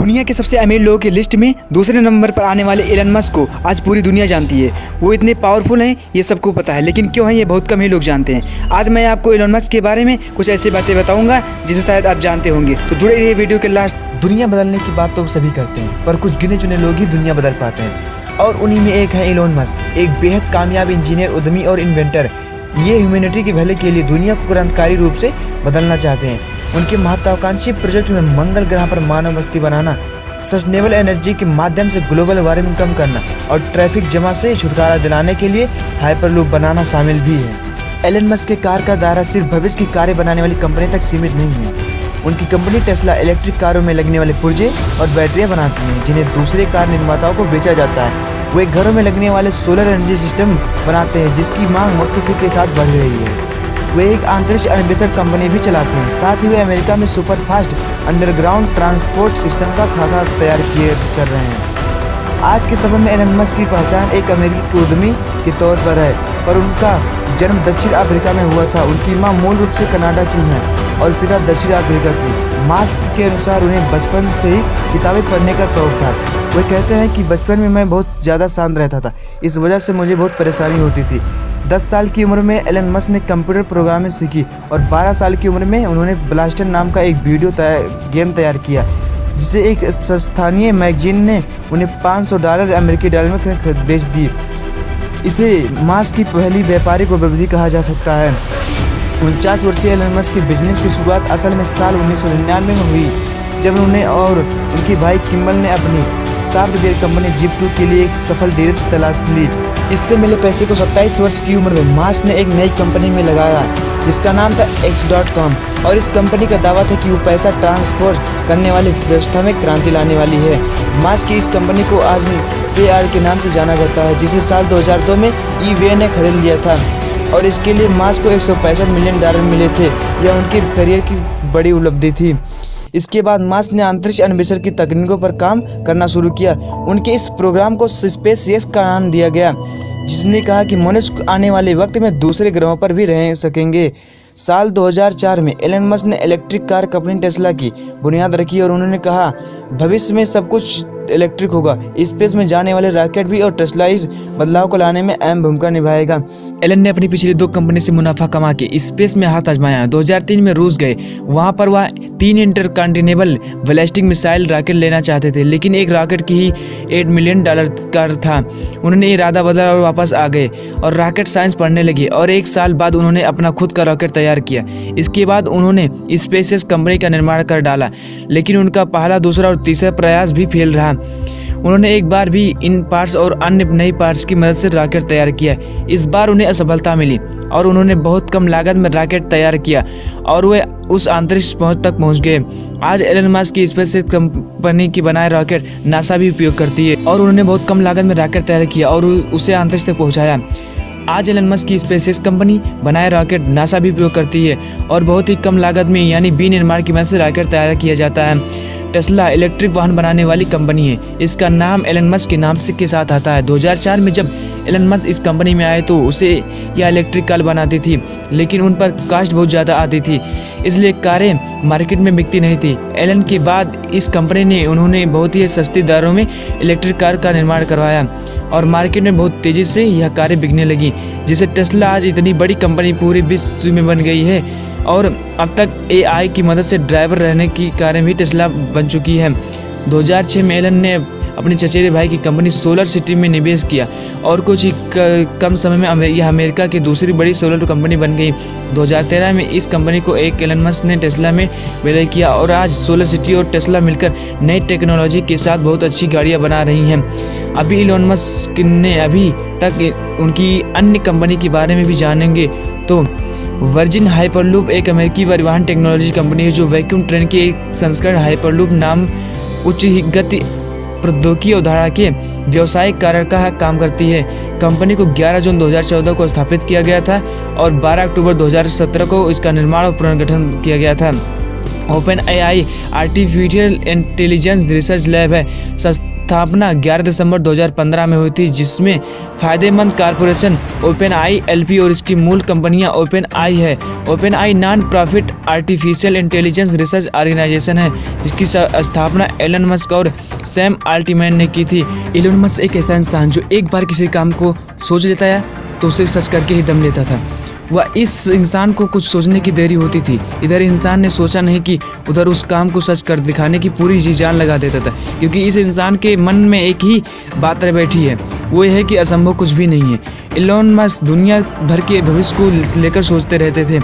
दुनिया के सबसे अमीर लोगों की लिस्ट में दूसरे नंबर पर आने वाले एलन मस्क को आज पूरी दुनिया जानती है। वो इतने पावरफुल हैं ये सबको पता है, लेकिन क्यों है ये बहुत कम ही लोग जानते हैं। आज मैं आपको एलन मस्क के बारे में कुछ ऐसी बातें बताऊंगा जिसे शायद आप जानते होंगे, तो जुड़े रहिए वीडियो के लास्ट। दुनिया बदलने की बात तो सभी करते हैं, पर कुछ गिने चुने लोग ही दुनिया बदल पाते हैं, और उन्हीं में एक है एलन मस्क। एक बेहद कामयाब इंजीनियर, उद्यमी और इन्वेंटर। ये ह्यूमैनिटी के भले के लिए दुनिया को क्रांतिकारी रूप से बदलना चाहते हैं। उनके महत्वाकांक्षी प्रोजेक्ट में मंगल ग्रह पर मानव बस्ती बनाना, सस्टेनेबल एनर्जी के माध्यम से ग्लोबल वार्मिंग कम करना और ट्रैफिक जमा से छुटकारा दिलाने के लिए हाइपरलूप बनाना शामिल भी है। एलन मस्क के कार का दायरा सिर्फ भविष्य की कारें बनाने वाली कंपनी तक सीमित नहीं है। उनकी कंपनी टेस्ला इलेक्ट्रिक कारों में लगने वाले पुर्जे और बैटरियां बनाती हैं, जिन्हें दूसरे कार निर्माताओं को बेचा जाता है। वे घरों में लगने वाले सोलर एनर्जी सिस्टम बनाते हैं, जिसकी मांग तेजी के साथ बढ़ रही है। वे एक अंतरिक्ष अन्वेषण कंपनी भी चलाते हैं। साथ ही वे अमेरिका में super fast underground transport system का खाका तैयार कर रहे हैं। आज के समय में एलन मस्क की पहचान एक अमेरिकी उद्यमी के तौर पर है, पर उनका जन्म दक्षिण अफ्रीका में हुआ था। उनकी मां मूल रूप से कनाडा की हैं और पिता दक्षिण अफ्रीका की। मस्क के अनुसार उन्हें बचपन से ही किताबें पढ़ने का शौक था। वे कहते हैं कि बचपन में मैं बहुत ज़्यादा शांत रहता था, इस वजह से मुझे बहुत परेशानी होती थी। 10 साल की उम्र में एलन मस्क ने कंप्यूटर प्रोग्रामिंग सीखी और 12 साल की उम्र में उन्होंने ब्लास्टर नाम का एक वीडियो गेम तैयार किया, जिसे एक स्थानीय मैगजीन ने उन्हें $500 अमेरिकी डॉलर में बेच दी। इसे मस्क की पहली व्यापारिक उपलब्धि कहा जा सकता है। 49 वर्षीय एलन मस्क की बिजनेस की शुरुआत असल में साल 1999 में हुई, जब उन्हें और उनके भाई किम्बल ने अपनी सॉफ्टवेयर कंपनी जिप2 के लिए एक सफल डीलर तलाश ली। इससे मिले पैसे को 27 वर्ष की उम्र में मस्क ने एक नई कंपनी में लगाया, जिसका नाम था X.com, और इस कंपनी का दावा था कि वो पैसा ट्रांसफर करने वाली व्यवस्था में क्रांति लाने वाली है। मस्क की इस कंपनी को आज पेआर के नाम से जाना जाता है, जिसे साल 2002 में eBay ने खरीद लिया था, और इसके लिए मस्क को $165 मिलियन मिले थे। यह उनके करियर की बड़ी उपलब्धि थी। इसके बाद मस्क ने अंतरिक्ष अन्वेषण की तकनीकों पर काम करना शुरू किया। उनके इस प्रोग्राम को स्पेसएक्स का नाम दिया गया, जिसने कहा कि मनुष्य आने वाले वक्त में दूसरे ग्रहों पर भी रह सकेंगे। साल 2004 में एलन मस्क ने इलेक्ट्रिक कार कंपनी टेस्ला की बुनियाद रखी और उन्होंने कहा, भविष्य में सब कुछ इलेक्ट्रिक होगा। स्पेस में जाने वाले रॉकेट भी, और टेस्ला इस बदलाव को लाने में अहम भूमिका निभाएगा। एलन ने अपनी पिछली 2 कंपनी से मुनाफा कमा के स्पेस में हाथ आजमाया। 2003 में रूस गए। वहां पर वह 3 इंटरकॉन्टिनेंटल बैलिस्टिक मिसाइल रॉकेट लेना चाहते थे, लेकिन एक रॉकेट की ही $8 मिलियन का था। उन्होंने इरादा बदला और वापस आ गए और रॉकेट साइंस पढ़ने लगे, और 1 साल बाद उन्होंने अपना खुद का रॉकेट तैयार किया। इसके बाद उन्होंने स्पेसएक्स कंपनी का निर्माण कर डाला, लेकिन उनका पहला, दूसरा और तीसरा प्रयास भी फेल रहा। उन्होंने एक बार भी इन पार्ट्स और अन्य नई पार्ट्स की मदद से रॉकेट तैयार किया। इस बार उन्हें असफलता मिली और उन्होंने बहुत कम लागत में रॉकेट तैयार किया और वे उस अंतरिक्ष तक पहुंच गए। आज एलन मस्क की स्पेसएक्स कंपनी की बनाए रॉकेट नासा भी उपयोग करती है, और उन्होंने बहुत कम लागत में रॉकेट तैयार किया और उसे अंतरिक्ष तक पहुँचाया। आज एलन मस्क की स्पेसएक्स कंपनी बनाए रॉकेट नासा भी उपयोग करती है, और बहुत ही कम लागत में यानी विनिर्माण की मदद से रॉकेट तैयार किया जाता है। टेस्ला इलेक्ट्रिक वाहन बनाने वाली कंपनी है। इसका नाम एलन मस्क के नाम से के साथ आता है। 2004 में जब एलन मस्क इस कंपनी में आए तो उसे यह इलेक्ट्रिक कार बनाती थी, लेकिन उन पर कास्ट बहुत ज़्यादा आती थी, इसलिए कारें मार्केट में बिकती नहीं थी। एलन के बाद इस कंपनी ने उन्होंने बहुत ही सस्ती दरों में इलेक्ट्रिक कार का निर्माण करवाया और मार्केट में बहुत तेज़ी से यह कारें बिकने लगी, जिससे टेस्ला आज इतनी बड़ी कंपनी पूरे विश्व में बन गई है। और अब तक AI की मदद से ड्राइवर रहने की कारें भी टेस्ला बन चुकी हैं। 2006 में एलन ने अपने चचेरे भाई की कंपनी सोलर सिटी में निवेश किया और कुछ ही कम समय में यह अमेरिका की दूसरी बड़ी सोलर कंपनी बन गई। 2013 में इस कंपनी को एलन मस्क ने टेस्ला में विलय किया, और आज सोलर सिटी और टेस्ला मिलकर नई टेक्नोलॉजी के साथ बहुत अच्छी गाड़ियाँ बना रही हैं। अभी एलन मस्क ने अभी तक उनकी अन्य कंपनी के बारे में भी जानेंगे तो वर्जिन हाइपरलूप एक अमेरिकी परिवहन टेक्नोलॉजी कंपनी है, जो वैक्यूम ट्रेन के एक संस्करण हाइपरलूप नाम उच्च गति प्रौद्योगिकी अवधारणा के व्यावसायिक कार्य का काम करती है। कंपनी को 11 जून 2014 को स्थापित किया गया था और 12 अक्टूबर 2017 को इसका निर्माण और पुनर्गठन किया गया था। Open AI artificial intelligence research lab है। स्थापना 11 दिसंबर 2015 में हुई थी, जिसमें फ़ायदेमंद कॉरपोरेशन ओपनआई एलपी और इसकी मूल कंपनियां ओपनआई है। OpenAI non profit artificial intelligence research organisation है, जिसकी स्थापना एलन मस्क और सैम अल्टमैन ने की थी। एलन मस्क एक ऐसा इंसान जो एक बार किसी काम को सोच लेता है तो उसे सच करके ही दम लेता था। वह इस इंसान को कुछ सोचने की देरी होती थी। इधर इंसान ने सोचा नहीं कि उधर उस काम को सच कर दिखाने की पूरी जी जान लगा देता था, क्योंकि इस इंसान के मन में एक ही बात रह बैठी है, वो है कि असंभव कुछ भी नहीं है। एलन मस्क दुनिया भर के भविष्य को लेकर सोचते रहते थे।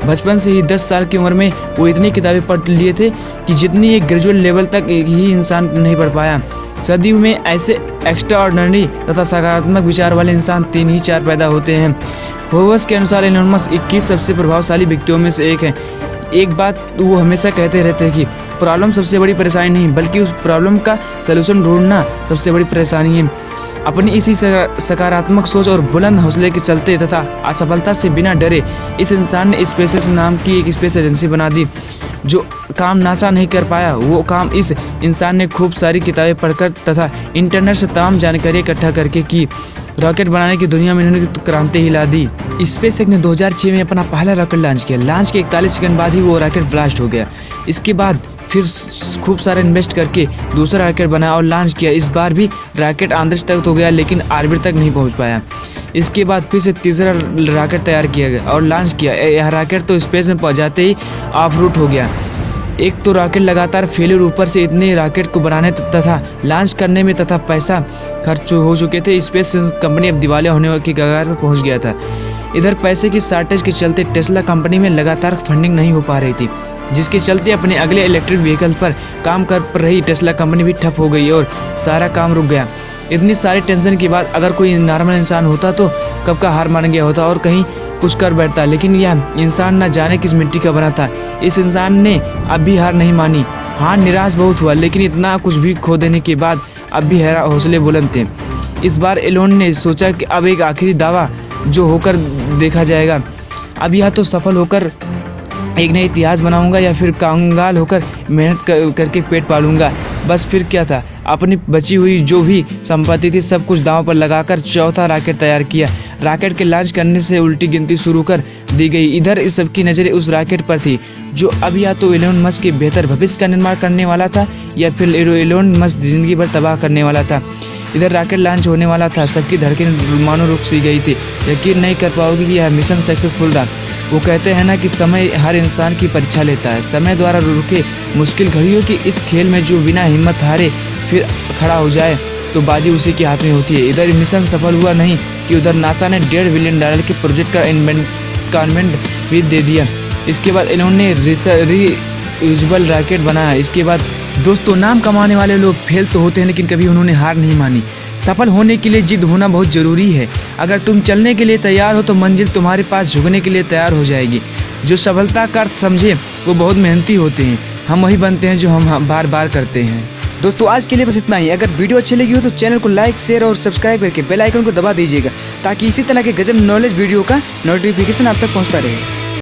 बचपन से ही 10 साल की उम्र में वो इतनी किताबें पढ़ लिए थे कि जितनी एक ग्रेजुएट लेवल तक एक ही इंसान नहीं पढ़ पाया। सदियों में ऐसे एक्स्ट्रा ऑर्डिनरी तथा सकारात्मक विचार वाले इंसान 3 ही 4 पैदा होते हैं। फोर्ब्स के अनुसार एलन मस्क 21 सबसे प्रभावशाली व्यक्तियों में से एक है। एक बात वो हमेशा कहते रहते हैं कि प्रॉब्लम सबसे बड़ी परेशानी नहीं, बल्कि उस प्रॉब्लम का सलूशन ढूंढना सबसे बड़ी परेशानी है। अपनी इसी सकारात्मक सोच और बुलंद हौसले के चलते तथा असफलता से बिना डरे इस इंसान ने स्पेसेस नाम की एक स्पेस एजेंसी बना दी। जो काम नासा नहीं कर पाया वो काम इस इंसान ने खूब सारी किताबें पढ़कर तथा इंटरनेट से तमाम जानकारी इकट्ठा करके की। रॉकेट बनाने की दुनिया में इन्होंने क्रांति हिला दी। स्पेसएक्स ने 2006 में अपना पहला रॉकेट लॉन्च किया। लॉन्च के 41 सेकंड बाद ही वो रॉकेट ब्लास्ट हो गया। इसके बाद फिर खूब सारा इन्वेस्ट करके दूसरा रॉकेट बनाया और लॉन्च किया। इस बार भी रॉकेट अंतरिक्ष तक तो गया, लेकिन ऑर्बिट तक नहीं पहुंच पाया। इसके बाद फिर से तीसरा रॉकेट तैयार किया गया और लॉन्च किया। यह रॉकेट तो स्पेस में पहुंच जाते ही ऑफ रूट हो गया। एक तो रॉकेट लगातार फेलियर, ऊपर से इतने रॉकेट को बनाने तथा लॉन्च करने में तथा पैसा खर्च हो चुके थे। स्पेस कंपनी अब दिवालिया होने की कगार पर पहुंच गया था। इधर पैसे की शॉर्टेज के चलते टेस्ला कंपनी में लगातार फंडिंग नहीं हो पा रही थी, जिसके चलते अपने अगले इलेक्ट्रिक व्हीकल पर काम कर रही टेस्ला कंपनी भी ठप हो गई और सारा काम रुक गया। इतनी सारी टेंशन के बाद अगर कोई नॉर्मल इंसान होता तो कब का हार मान गया होता और कहीं कुछ कर बैठता, लेकिन यह इंसान न जाने किस मिट्टी का बना था। इस इंसान ने अब भी हार नहीं मानी। हाँ, निराश बहुत हुआ, लेकिन इतना कुछ भी खो देने के बाद अब भी हौसले बुलंद थे। इस बार एलोन ने सोचा कि अब एक आखिरी दावा जो होकर देखा जाएगा। अब यह तो सफल होकर एक नया इतिहास बनाऊंगा या फिर कंगाल होकर मेहनत करके पेट पालूंगा। बस फिर क्या था, अपनी बची हुई जो भी संपत्ति थी सब कुछ दांव पर लगाकर चौथा रॉकेट तैयार किया। रॉकेट के लॉन्च करने से उल्टी गिनती शुरू कर दी गई। इधर इस सबकी नज़रें उस रॉकेट पर थी जो अब या तो एलोन मस्क के बेहतर भविष्य का निर्माण करने वाला था या फिर एलोन मस्क जिंदगी भर तबाह करने वाला था। इधर रॉकेट लॉन्च होने वाला था, सबकी धड़कनें मानो रुक सी गई थी। यकीन नहीं कर पाओगे कि यह मिशन सक्सेसफुल रहा। वो कहते हैं ना कि समय हर इंसान की परीक्षा लेता है। समय द्वारा रुके मुश्किल घड़ियों की इस खेल में जो बिना हिम्मत हारे फिर खड़ा हो जाए तो बाजी उसी के हाथ में होती है। इधर मिशन सफल हुआ नहीं कि उधर नासा ने $1.5 बिलियन के प्रोजेक्ट का इन्वेस्टमेंट भी दे दिया। इसके बाद इन्होंने रीयूजेबल रॉकेट बनाया। इसके बाद दोस्तों, नाम कमाने वाले लोग फेल तो होते हैं, लेकिन कभी उन्होंने हार नहीं मानी। सफल होने के लिए जिद होना बहुत ज़रूरी है। अगर तुम चलने के लिए तैयार हो तो मंजिल तुम्हारे पास झुकने के लिए तैयार हो जाएगी। जो सफलता का अर्थ समझे वो बहुत मेहनती होते हैं। हम वही बनते हैं जो हम बार बार करते हैं। दोस्तों, आज के लिए बस इतना ही। अगर वीडियो अच्छी लगी हो तो चैनल को लाइक, शेयर और सब्सक्राइब करके बेल आइकन को दबा दीजिएगा, ताकि इसी तरह के गजब नॉलेज वीडियो का नोटिफिकेशन आप तक पहुंचता रहे।